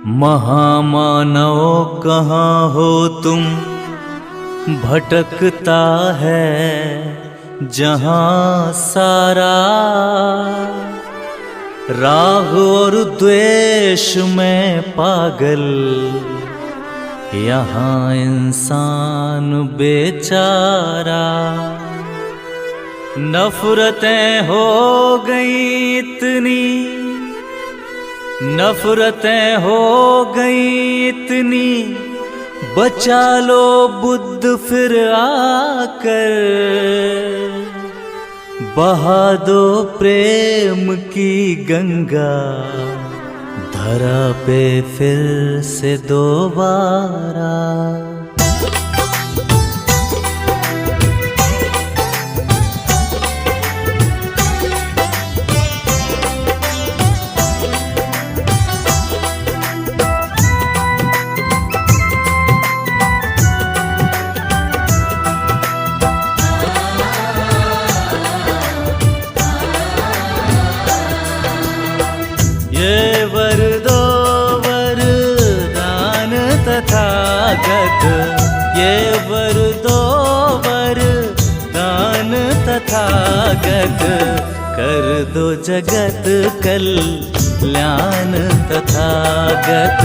महामानव कहाँ हो तुम, भटकता है जहाँ सारा। राग और द्वेष में पागल, यहाँ इंसान बेचारा। नफरतें हो गई इतनी, नफरतें हो गई इतनी, बचा लो बुद्ध फिर आकर। बहा दो प्रेम की गंगा, धरा पे फिर से दोबारा। ये वर दो वरदान तथागत, ये वर दो वरदान तथागत। कर दो जगत कल्याण तथागत,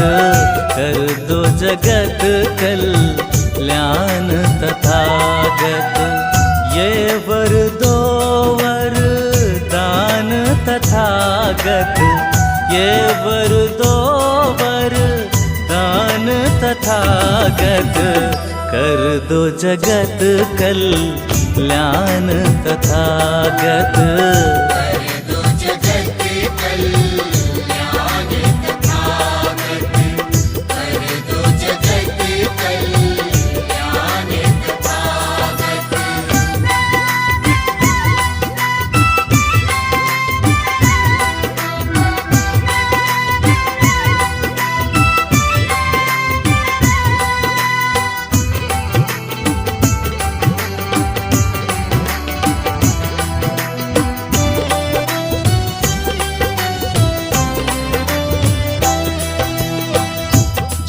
कर दो जगत कल्याण तथागत। ये वर दो वरदान तथागत, ये वर दो वरदान तथागत। कर दो जगत कल्याण तथागत, कर दो जगत कल्याण तथागत, कर दो जगत कल्याण तथागत।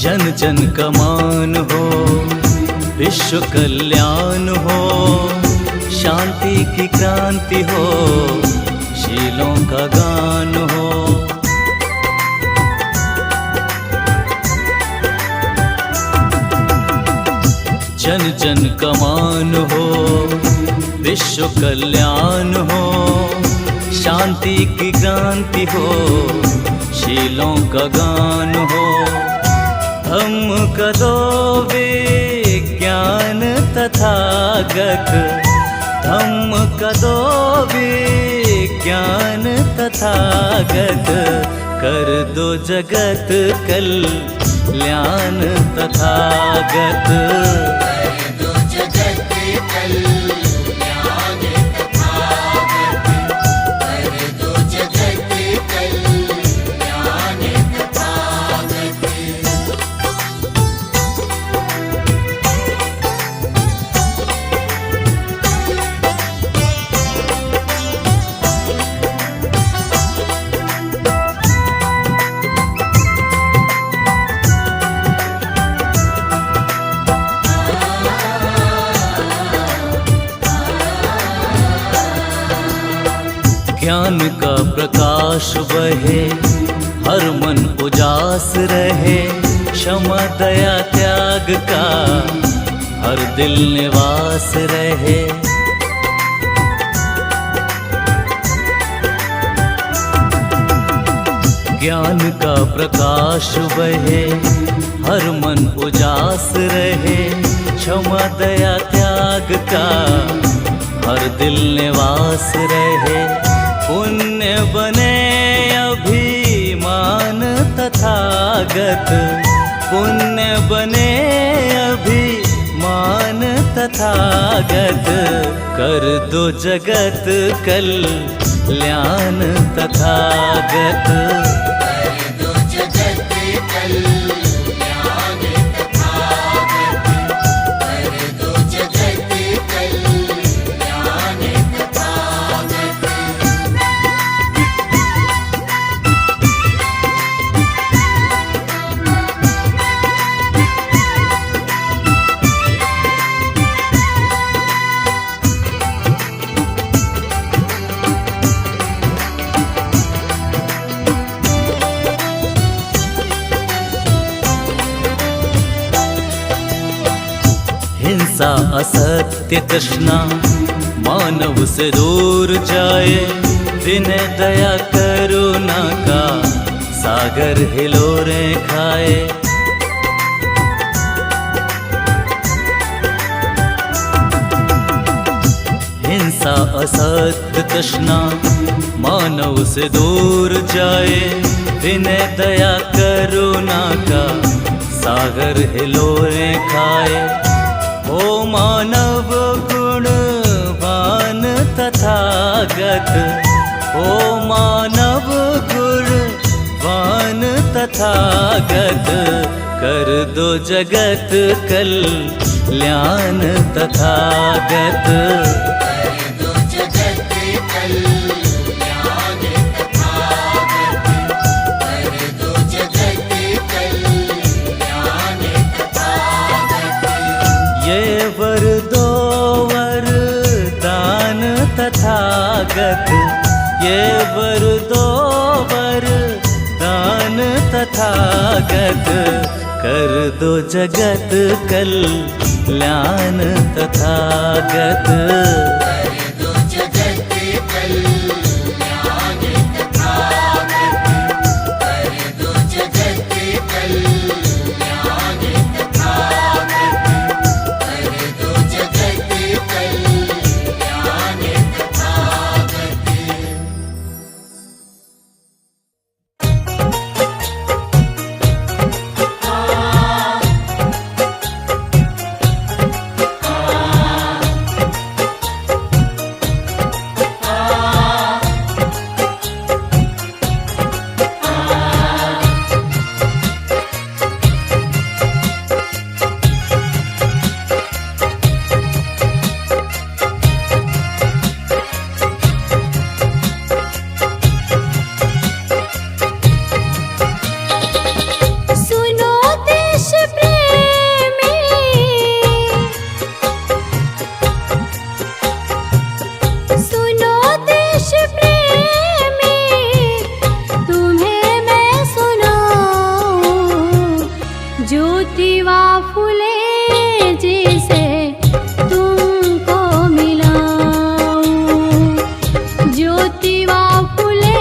जन जन का मान हो, विश्व कल्याण हो, शांति की क्रांति हो, शीलों का गान हो। जन जन का मान हो, विश्व कल्याण हो, शांति की क्रांति हो, शीलों का गान हो। धम्म का दो विज्ञान तथागत, धम्म का दो विज्ञान तथागत। कर दो जगत कल्याण तथागत, कर दो जगत कल्याण तथागत, कर दो जगत कल्याण तथागत। ज्ञान का प्रकाश बहे, हर मन उजास रहे। क्षमा दया त्याग का हर दिल निवास रहे। ज्ञान का प्रकाश बहे, हर मन उजास रहे। क्षमा दया त्याग का हर दिल निवास रहे। पुण्य बने अभिमान तथागत, पुण्य बने अभिमान तथागत। कर दो जगत कल्याण तथागत, कर दो जगत कल्याण तथागत, कर दो जगत कल्याण तथागत। हिंसा असत्य तृष्णा मानव से दूर जाए, विनय दया करुणा का सागर हिलोरें खाए। हिंसा असत्य तृष्णा मानव से दूर जाए, विनय दया करुणा का सागर हिलोरें खाए। ओ मानव गुणवान तथागत, ओ मानव गुणवान तथागत, कर दो जगत कल्याण तथागत। कर दो जगत कल्याण तथागत, कर दो जगत कल्याण तथागत। ये वर दो वरदान तथागत, ये वर दो वरदान तथागत, कर दो जगत कल्याण तथागत। कर दो जगत कल्याण तथागत, कर दो जगत कल्याण तथागत, कर दो जगत कल्याण तथागत। सुनो देश प्रेमी, सुनो देश प्रेमी, तुम्हें मैं सुनाऊं ज्योतिबा फुले जिसे तुमको मिलाऊं, ज्योतिबा फुले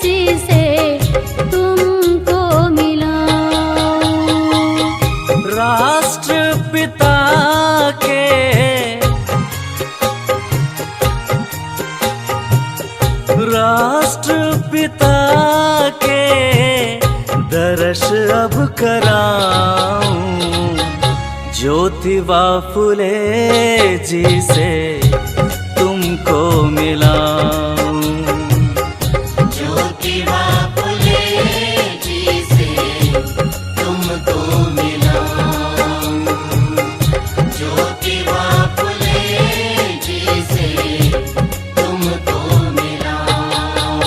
जिसे तुमको मिलाऊं। राष्ट्रपिता के राष्ट्रपिता के दर्श अब कराऊं, ज्योतिबा फुले जी से तुमको मिलाऊं। ज्योतिबा फुले जी से तुमको मिलाऊं, ज्योतिबा फुले जी से तुमको मिलाऊं।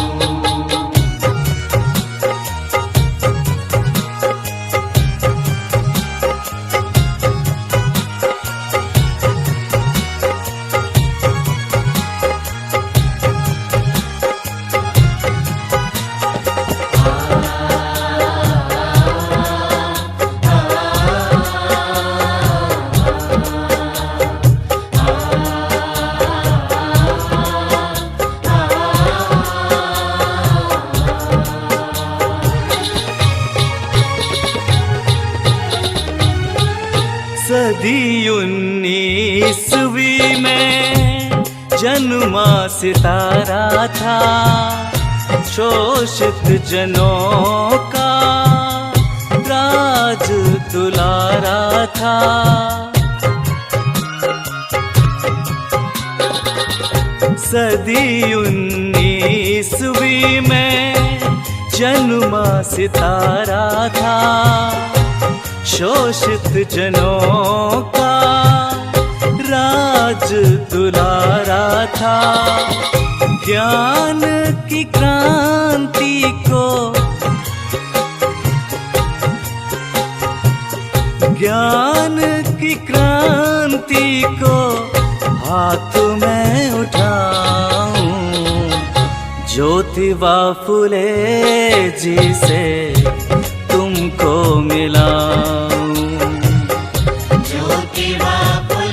सदी 19वीं में जन्मा सितारा था, शोषित जनों का राज दुलारा था। सदी 19वीं में जन्मा सितारा था, शोषित जनों का राज दुलारा था। ज्ञान की क्रांति को, ज्ञान की क्रांति को हाथ में उठाऊं, ज्योतिबा फुले जी से तुमको मिलाऊं। ज्योतिबा फुले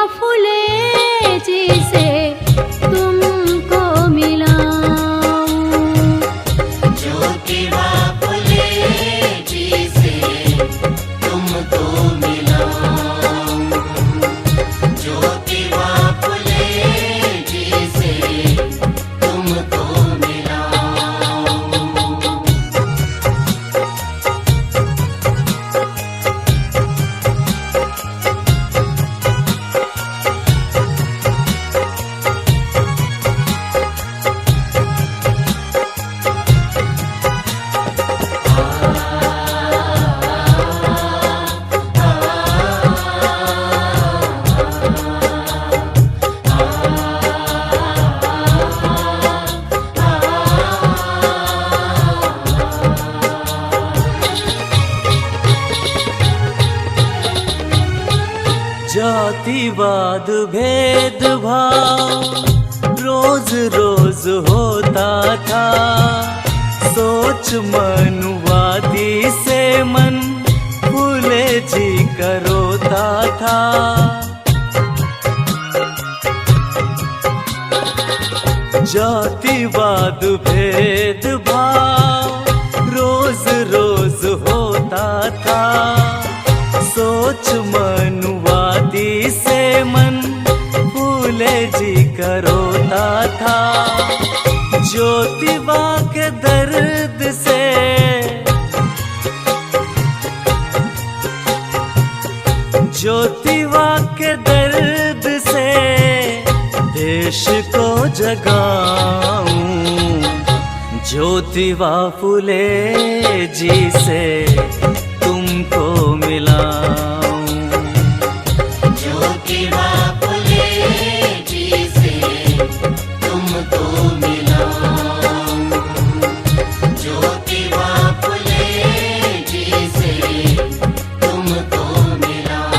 फूले जी से तुमको मिलाऊं। ज्योतिबा फूले जी से तुमको मिलाऊं। ज्योतिबा फूले जी से तुमको मिलाऊं। जातिवाद भेदभाव रोज रोज होता था। सोच मनुवादी से मन फूले जी का रोता था। जातिवाद भेदभाव रोज रोज होता था। सोच मनुवादी से मन फूले जी का रोता था। ज्योतिबा के दर्द से ज्योतिबा के दर्द से देश को जगाऊं। ज्योतिबा फूले जी से तुमको मिलाऊं। ज्योतिबा फूले जी से तुमको मिलाऊं। ज्योतिबा फूले जी से तुमको मिलाऊं।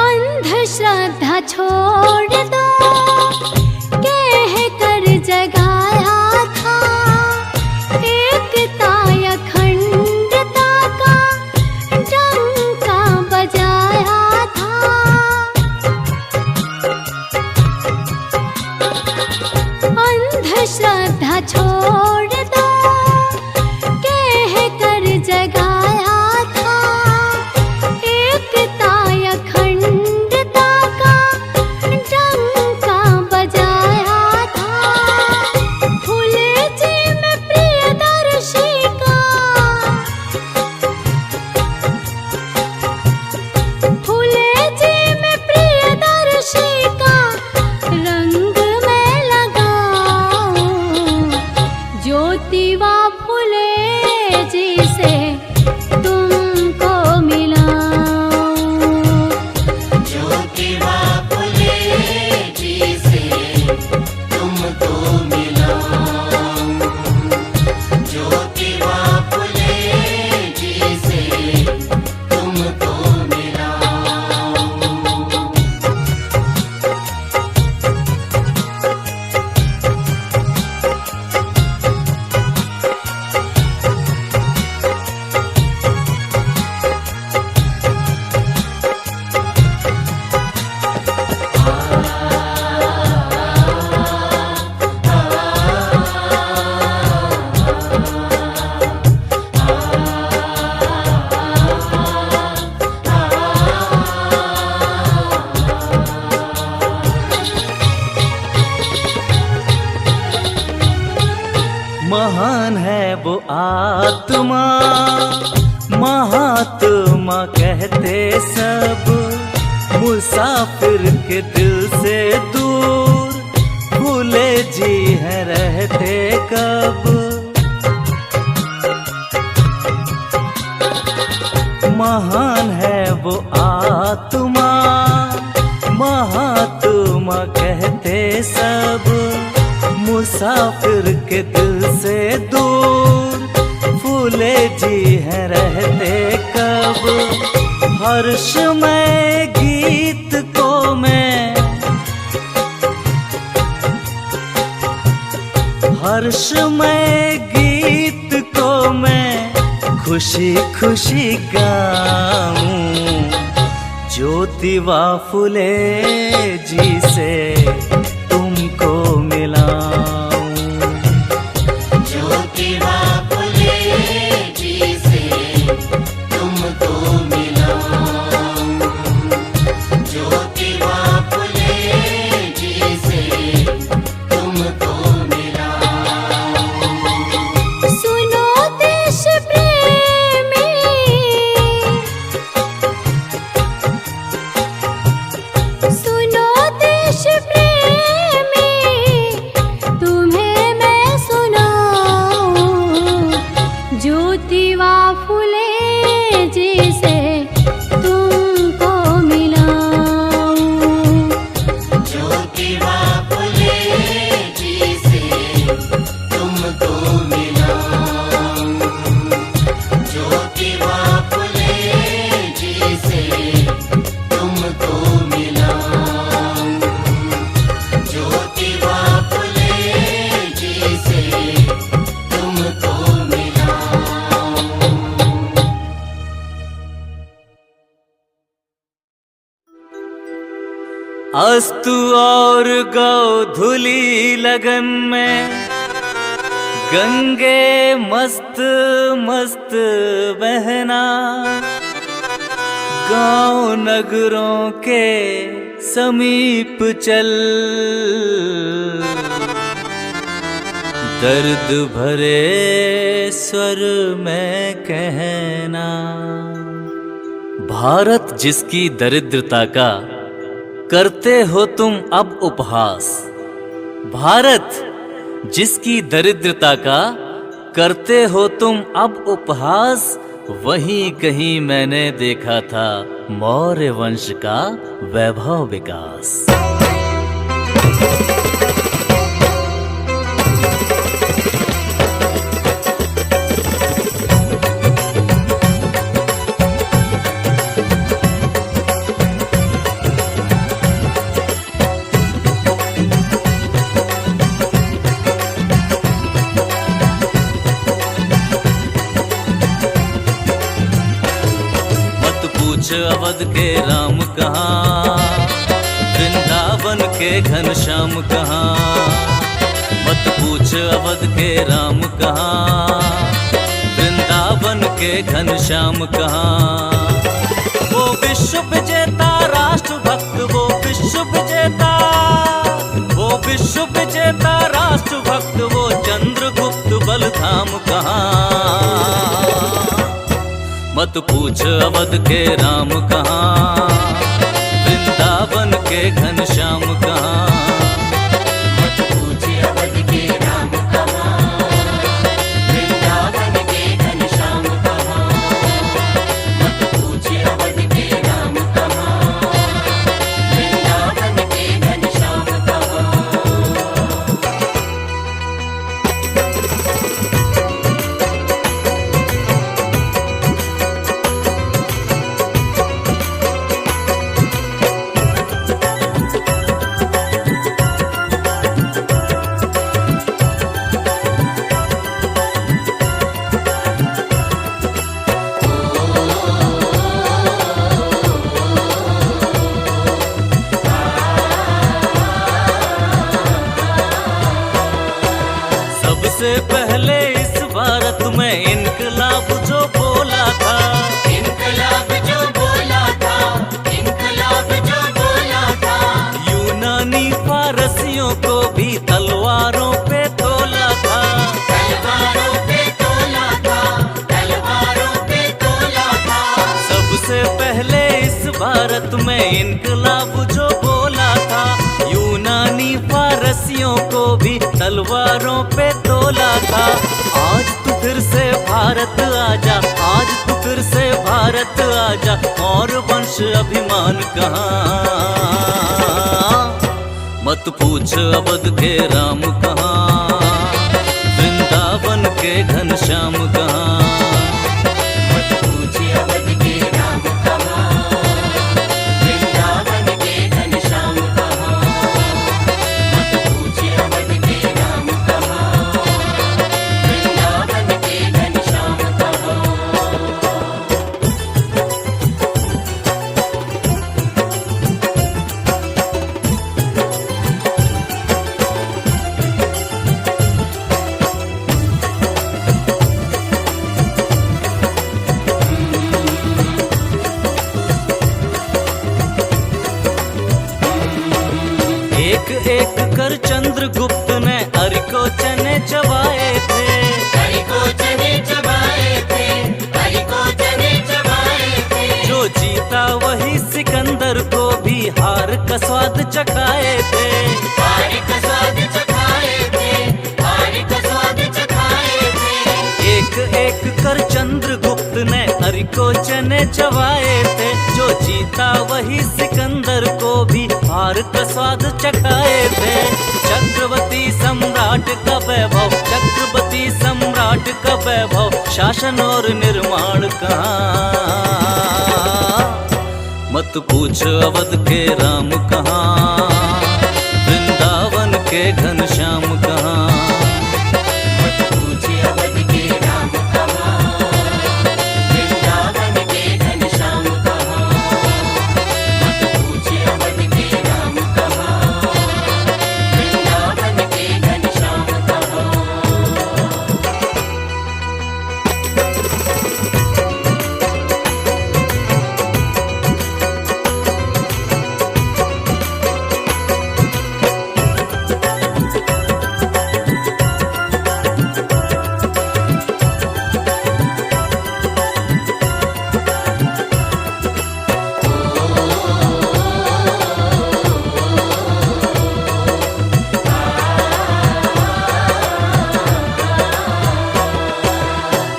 अंधश्रद्धा छोड़ दो कह कर जगाया था। एकता अखंडता का डंका बजाया था। अंधश्रद्धा छोड़ दो कह कर जगाया था। एकता अखंडता का डंका बजाया था। फूले जी में प्रियदर्शी का फूले जी में प्रियदर्शी का रंग में लगाऊं। ज्योतिबा फूले जी से तुमको मिलाऊं। ज्योतिबा फूले जी से तुमको मिलाऊं। ज्योतिबा फूले जी से तुमको मिलाऊं। महान है वो आत्मा महात्मा कहते सब। मुसाफिर के दिल से दूर फूले जी हैं रहते कब। महान है वो आत्मा महात्मा कहते सब, मुसाफिर के दिल से दूर फूले जी हैं रहते कब। हर्षमय गीत को मैं, हर्षमय गीत को मैं खुशी खुशी गाऊं। ज्योतिबा फुले जी से तुमको मिलाऊं। ज्योतिबा फुले जी से तुमको मिलाऊं। ज्योतिबा फुले जी से तुमको सुनो देश प्रेमी, सुनो देश प्रेमी, तुम्हें मैं सुनाऊं। ज्योतिबा फुले जी से तुमको मिलाऊं। ज्योतिबा फुले जी से तुमको मिलाऊं। ज्योतिबा फुले जी से तुमको मिलाऊं। ज्योतिबा फुले जी से तुमको मिलाऊं। अस्तु और गोधूली लगन में गंगे मस्त मस्त बहना, गांव नगरों के समीप चल, दर्द भरे स्वर में कहना। भारत जिसकी दरिद्रता का करते हो तुम अब उपहास, भारत जिसकी दरिद्रता का करते हो तुम अब उपहास, वहीं कहीं मैंने देखा था मौर्य वंश का वैभव विकास। अवध के राम कहाँ, वृंदावन के घनश्याम कहाँ। मत पूछ अवध के राम कहाँ, वृंदावन के घनश्याम कहाँ। वो विश्व विजेता राष्ट्र भक्त, वो विश्व विजेता, वो विश्व विजेता राष्ट्र भक्त, वो चंद्रगुप्त बलधाम कहाँ। मत पूछ अवध के राम कहाँ, वृंदावन के घनश्याम कहाँ। मत पूछ अवध के राम कहाँ, वृंदावन के घनश्याम कहाँ। मत पूछ अवध के राम कहाँ, वृंदावन के घनश्याम कहाँ। सबसे पहले इस भारत में इनकलाब जो बोला था, इनकलाब जो बोला था, इनकलाब जो बोला था। यूनानी फारसियों को भी तलवारों पे तोला था, तलवारों पे तोला था, तलवारों पे तोला था। सबसे पहले इस भारत में इनकलाब जो बोला था, यूनानी फारसियों को भी तलवारों पे तोला था। आज तू फिर से भारत आजा, आज तू फिर फिर से भारत आजा, और वंश अभिमान कहाँ। मत पूछ अवध के राम कहाँ, वृंदावन के घनश्याम कहाँ। मत पूछ अवध के राम कहाँ, वृंदावन के घनश्याम कहाँ। मत पूछ अवध के राम कहाँ, वृंदावन के घनश्याम कहाँ। एक एक कर चंद्रगुप्त ने अरि को चने चबाए थे। हरि को चने चबाए थे, हरि को चने चबाए थे। जो जीता वही सिकंदर को भी हार का स्वाद चखाए थे। हार का स्वाद चखाए थे, हार का स्वाद चखाए थे। एक एक कर चंद्रगुप्त ने अरि को चने चबाए थे। जो जीता वही सिकंदर को भी हार का स्वाद चखाए थे। चक्रवर्ती सम्राट का वैभव, चक्रवर्ती सम्राट का वैभव, शासन और निर्माण कहाँ। मत पूछ अवध के राम कहाँ, वृंदावन के घनश्याम कहाँ। मत पूछ अवध के राम कहाँ, वृंदावन के घनश्याम कहाँ। मत पूछ अवध के राम कहाँ, वृंदावन के घनश्याम कहाँ।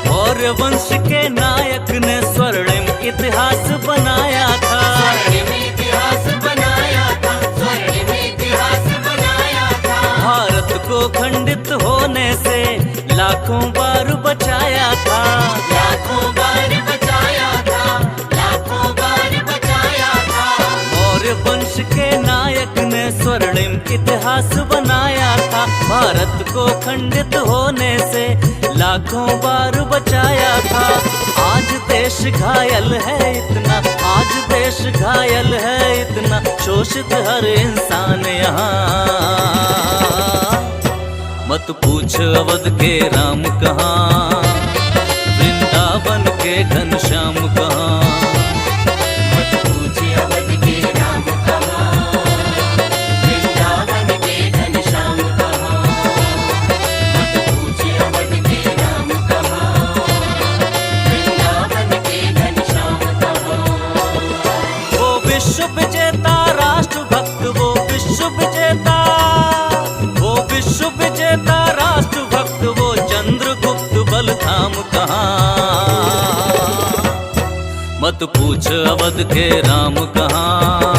मौर्य वंश के नायक ने स्वर्णिम इतिहास बनाया था। स्वर्णिम इतिहास बनाया था, स्वर्णिम इतिहास बनाया था। भारत को खंडित होने से लाखों बार बचाया था। लाखों बार बचाया था, लाखों बार बचाया था। मौर्य वंश के नायक ने स्वर्णिम इतिहास बनाया था। भारत को खंडित होने से लाखों बार बचाया था। आज देश घायल है इतना, आज देश घायल है इतना, शोषित हर इंसान यहाँ। मत पूछ अवध के राम कहाँ, वृंदावन के घनश्याम कहाँ। मत पूछ अवध के राम कहाँ, वृंदावन के घनश्याम कहाँ। मत पूछ अवध के राम कहाँ, वृंदावन के घनश्याम कहाँ। वो विश्व विजेता राष्ट्र भक्त, वो विश्व विजेता, वो विश्व विजेता राष्ट्र भक्त, वो चंद्रगुप्त बलधाम कहाँ। मत पूछ अवध के राम कहाँ,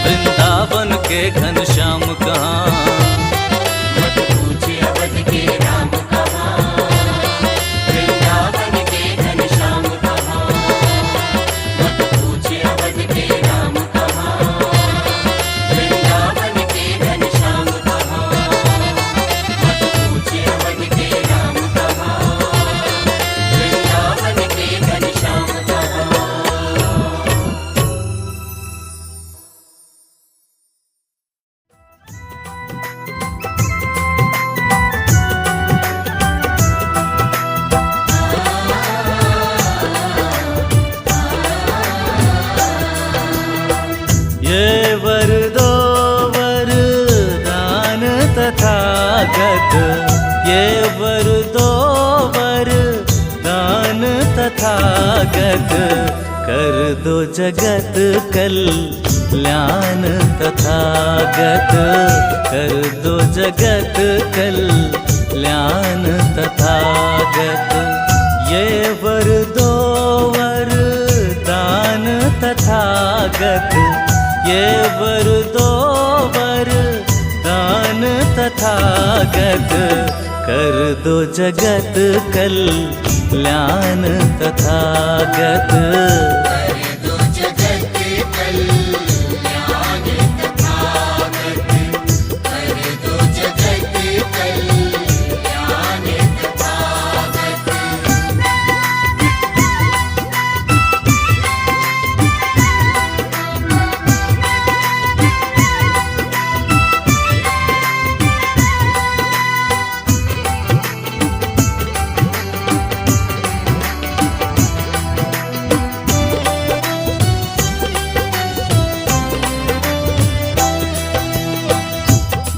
वृंदावन के घनश्याम कहाँ। मत पूछ अवध के राम कहाँ, वृंदावन के घनश्याम कहाँ। मत पूछ अवध के राम कहाँ, वृंदावन के घनश्याम कहाँ। मत पूछ अवध के राम कहाँ, वृंदावन के घनश्याम कहाँ। ये वर दो वरदान तथागत, ये वर दो वरदान तथागत, कर दो जगत कल्याण तथागत, कर दो जगत कल्याण तथागत। ये वर दो तथागत, ये वर दो वरदान तथागत, कर दो जगत कल्याण तथागत। दो जगत कल्याण तथागत, कर दो जगत कल्याण तथागत।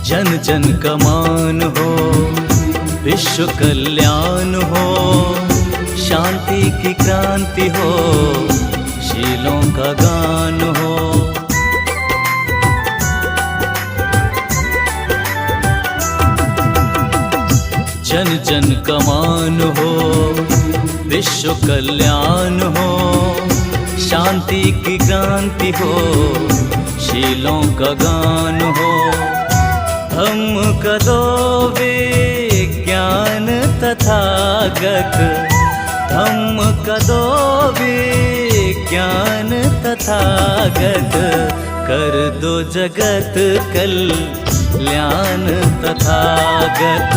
जन जन का मान हो, विश्व कल्याण हो, शांति की क्रांति हो, शीलों का गान हो। जन जन का मान हो, विश्व कल्याण हो, शांति की क्रांति हो, शीलों का गान हो। धम्म का दो विज्ञान तथागत, धम्म का दो विज्ञान तथागत, कर दो जगत कल्याण तथागत।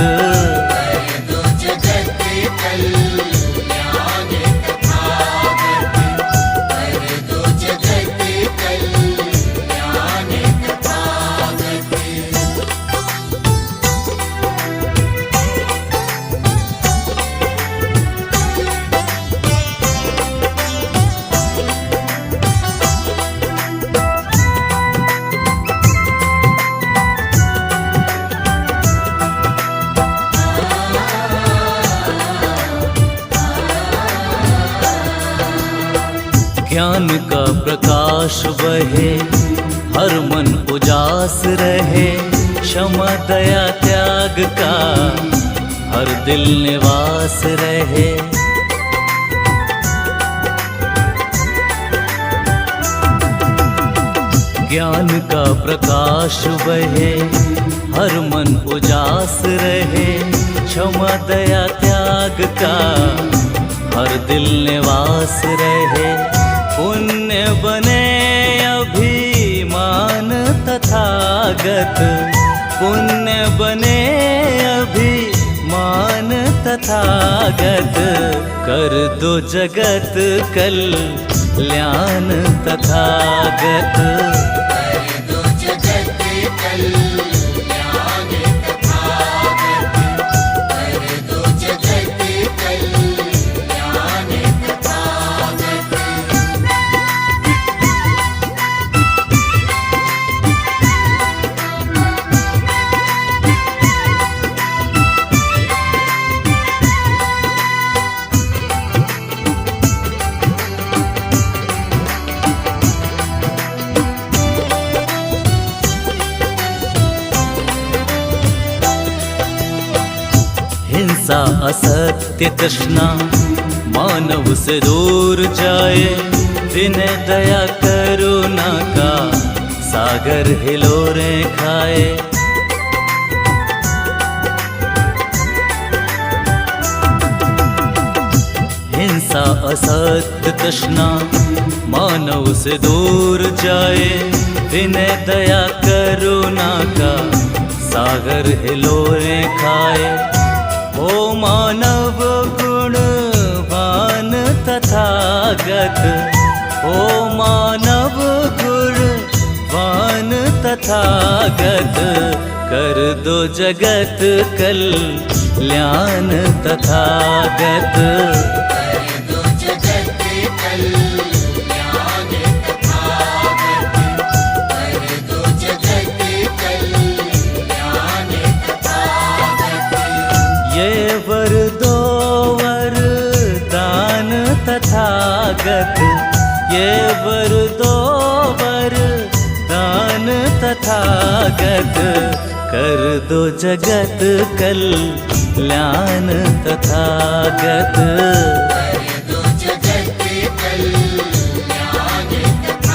दो जगत कल्याण तथागत, कर दो जगत कल्याण तथागत। ज्ञान का प्रकाश बहे, हर मन उजास रहे, क्षमा दया त्याग का हर दिल निवास रहे। ज्ञान का प्रकाश बहे, हर मन उजास रहे, क्षमा दया त्याग का हर दिल निवास रहे। पुण्य बने अभिमान तथागत, पुण्य बने अभिमान तथागत, कर दो जगत कल्याण तथागत। दो जगत कल्याण तथागत, कर दो जगत कल्याण तथागत। हिंसा असत्य तृष्णा मानव से दूर जाए, विनय दया करुणा का सागर हिलोरें खाए। हिंसा असत्य तृष्णा मानव से दूर जाए, विनय दया करुणा का सागर हिलोरें खाए। ओ मानव गुणवान तथागत, ओ मानव गुणवान तथागत, कर दो जगत कल्याण तथागत। दो जगत कल्याण तथागत, कर दो जगत कल्याण तथागत। ये वर दो वरदान तथागत, ये वर दो वरदान तथागत, कर दो जगत कल्याण तथागत। दो जगत कल्याण तथागत।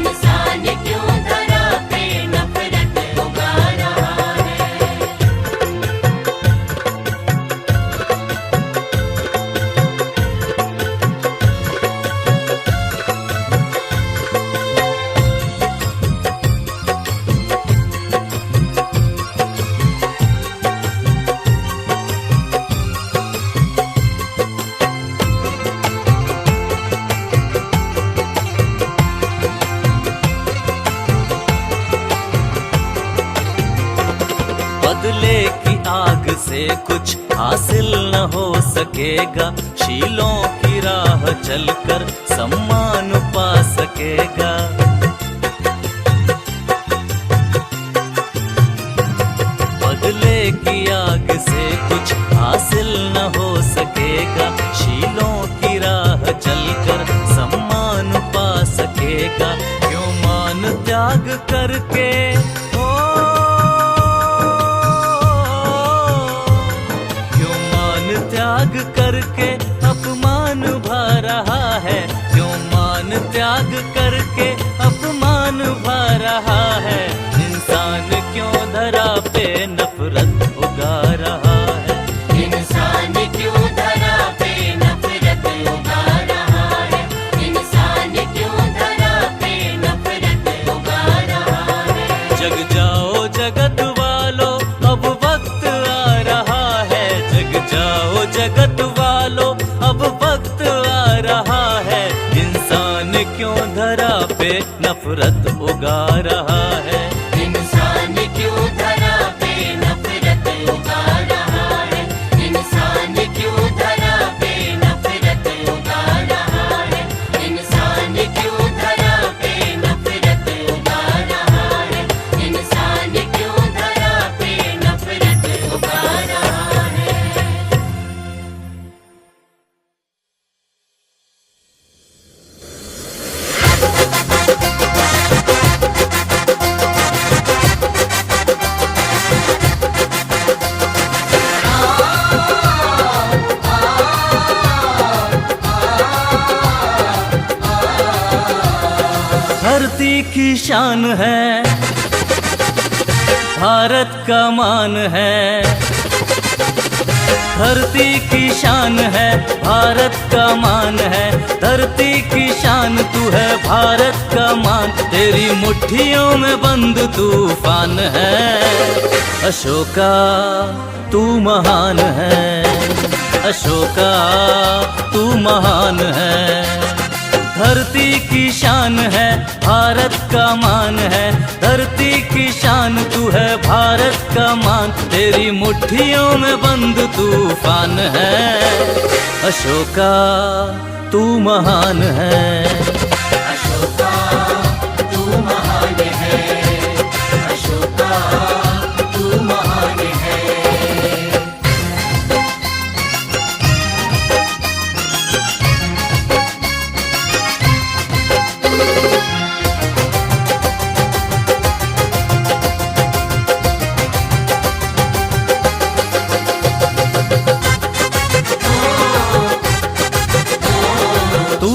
इंसान क्यों धरा पे नफरत उगा रहा है। बदले की आग से कुछ हासिल न हो सकेगा, शीलों की राह चलकर सम्मान पा सकेगा। बदले की आग से कुछ हासिल न हो सकेगा, शीलों की राह चलकर सम्मान पा सकेगा। क्यों मान त्याग करके त्याग करके अपमान भा रहा है, क्यों मान त्याग करके अपमान भा रहा है। इंसान क्यों धरा पे नफरत उगा रहा है। इंसान क्यों धरा पे नफरत उगा रहा है। नफरत उगा रहा है। इंसान क्यों धरा पे नफरत उगा रहा है। इंसान क्यों धरा पे नफरत उगा रहा है। इंसान क्यों धरा पे नफरत उगा रहा है। इंसान क्यों धरा पे नफरत उगा रहा है। धरती की शान है, भारत का मान है। धरती की शान है, भारत का मान है। धरती की शान तू है, भारत का मान। तेरी मुट्ठियों में बंद तूफान है। अशोका तू महान है, अशोका तू महान है। धरती की शान है, भारत का मान है। धरती की शान तू है, भारत का मान। तेरी मुट्ठियों में बंद तूफान है। अशोका तू महान है। अशोका तू महान है। अशोका तू महान है। तू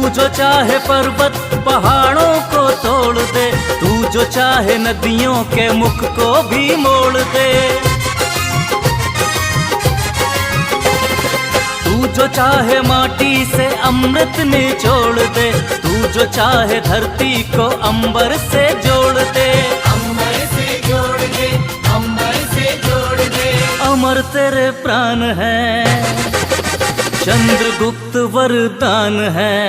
जो चाहे पर्वत पहाड़ों को तोड़ दे। तू जो चाहे नदियों के मुख को भी मोड़ दे। तू जो चाहे माटी से अमृत निचोड़ दे। तू जो चाहे धरती को अंबर से जोड़ दे। अंबर से जोड़ दे। अंबर से जोड़ दे। अमर तेरे प्राण है, चंद्रगुप्त वरदान है।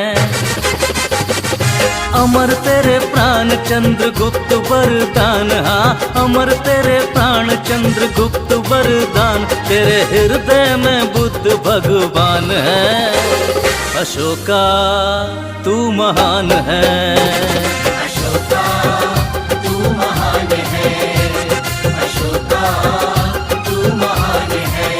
अमर तेरे प्राण चंद्रगुप्त वरदान। हाँ, अमर तेरे प्राण चंद्रगुप्त वरदान। तेरे हृदय में बुद्ध भगवान है। अशोका तू महान है। अशोका तू महान है। अशोका तू महान है।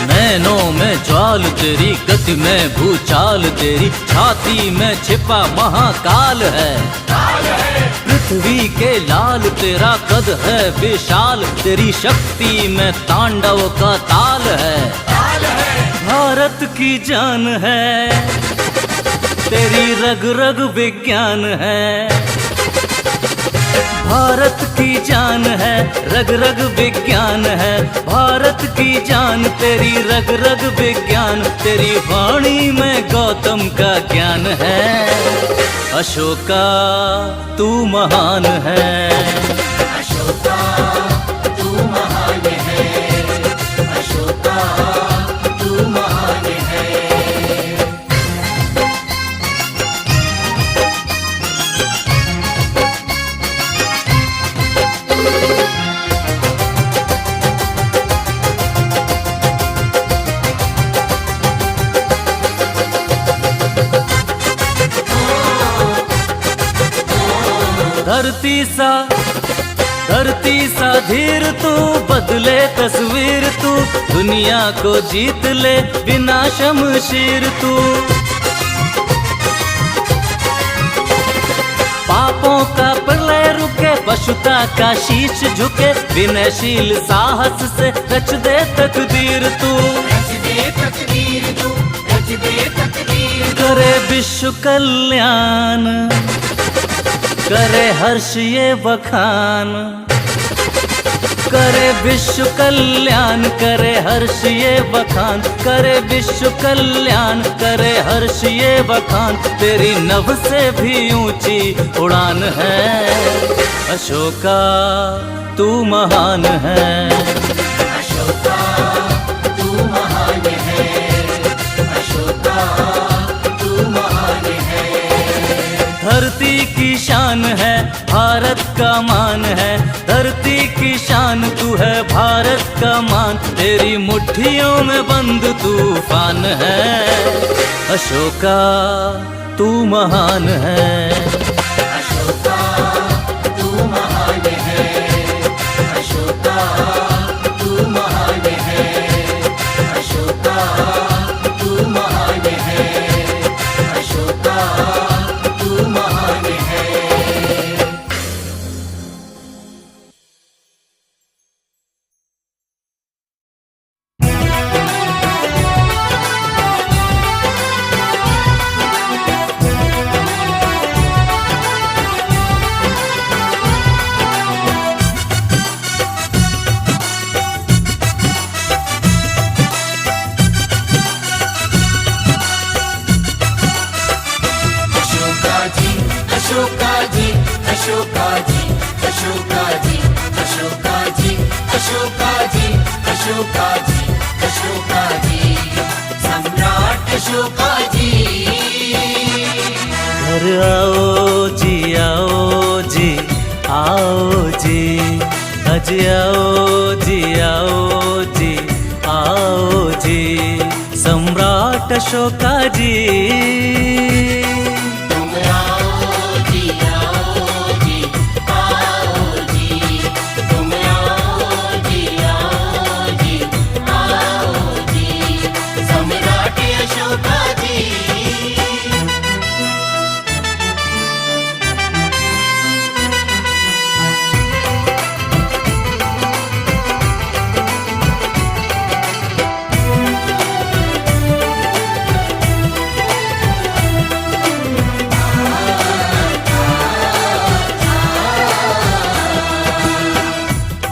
नैनों में ज्वाल तेरी, गति में भूचाल तेरी। छाती में छिपा महाकाल है। पृथ्वी के लाल तेरा कद है विशाल। तेरी शक्ति में तांडव का ताल है। भारत की जान है, तेरी रग रग विज्ञान है। भारत की जान है, रग रग विज्ञान है। भारत की जान तेरी रग रग विज्ञान। तेरी वाणी में गौतम का ज्ञान है। अशोका तू महान है। अशोका तू महान है। अशोका तू महान है। धरती सा धीर तू, बदले तस्वीर तू। दुनिया को जीत ले बिना शमशीर तू। पापों का प्रलय रुके, पशुता का शीश झुके। विनयशील साहस से रच दे तकदीर तू। रच दे तकदीर तू। रच दे तकदीर तू। करे विश्व कल्याण, करे हर्ष ये बखान। करे विश्व कल्याण करे हर्ष ये बखान, करे विश्व कल्याण करे हर्ष ये बखान, तेरी नभ से भी ऊंची उड़ान है। अशोका तू महान है, अशोका तू महान है, अशोका तू महान है। धरती की शान है भारत का मान है, धरती की शान तू है भारत का मान, तेरी मुट्ठियों में बंद तूफान है। अशोका तू महान है, अशोका तू महान है, अशोका तू महान है, अशोका तू महान है, अशोका तू महान है। अशोका जी, अशोका जी, अशोका जी, अशोका जी, अशोका जी, अशोका जी, अशोका जी, सम्राट अशोका जी। घर आओ जी आओ जी आओ जी, अज आओ जी आओ जी आओ जी, सम्राट अशोका जी।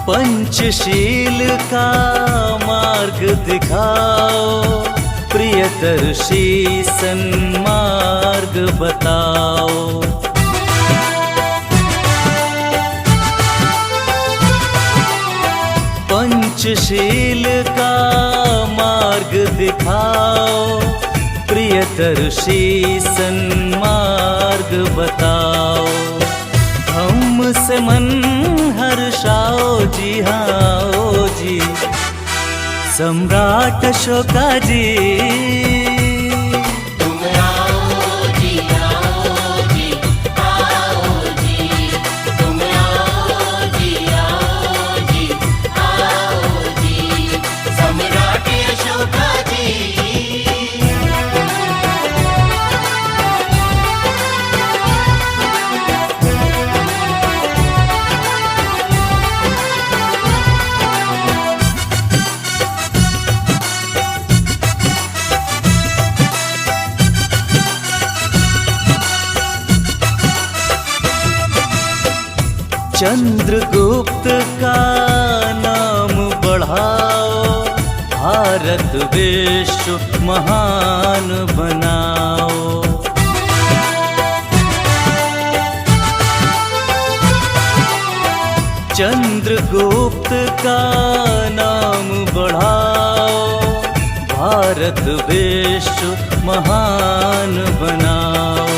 पंचशील का मार्ग दिखाओ, प्रियदर्शी सन्मार्ग बताओ। पंचशील का मार्ग दिखाओ, प्रियदर्शी सन्मार्ग बताओ। धम्म से मन हर्षाओ जी हाँ ओ जी, सम्राट अशोका जी। चंद्रगुप्त का नाम बढ़ाओ, भारत विश्व महान बनाओ। चंद्रगुप्त का नाम बढ़ाओ, भारत विश्व महान बनाओ।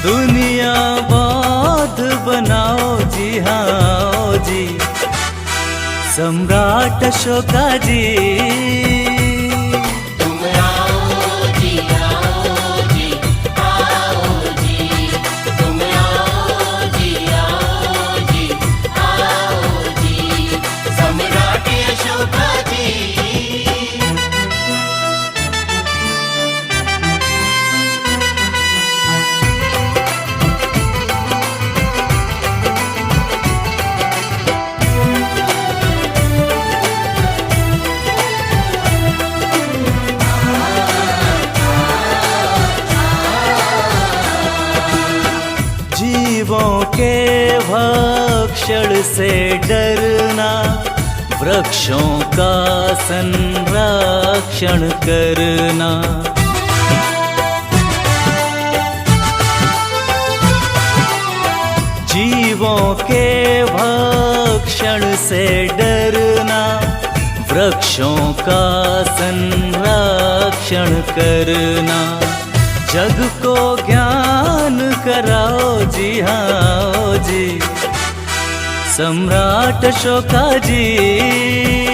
दुनिया बौद्ध बनाओ जी हाँ जी, सम्राट अशोका जी। जीवों के भक्षण से डरना, वृक्षों का संरक्षण करना। जीवों के भक्षण से डरना, वृक्षों का संरक्षण करना। जग को ज्ञान कराओ जी, हाँ जी, सम्राट अशोका जी।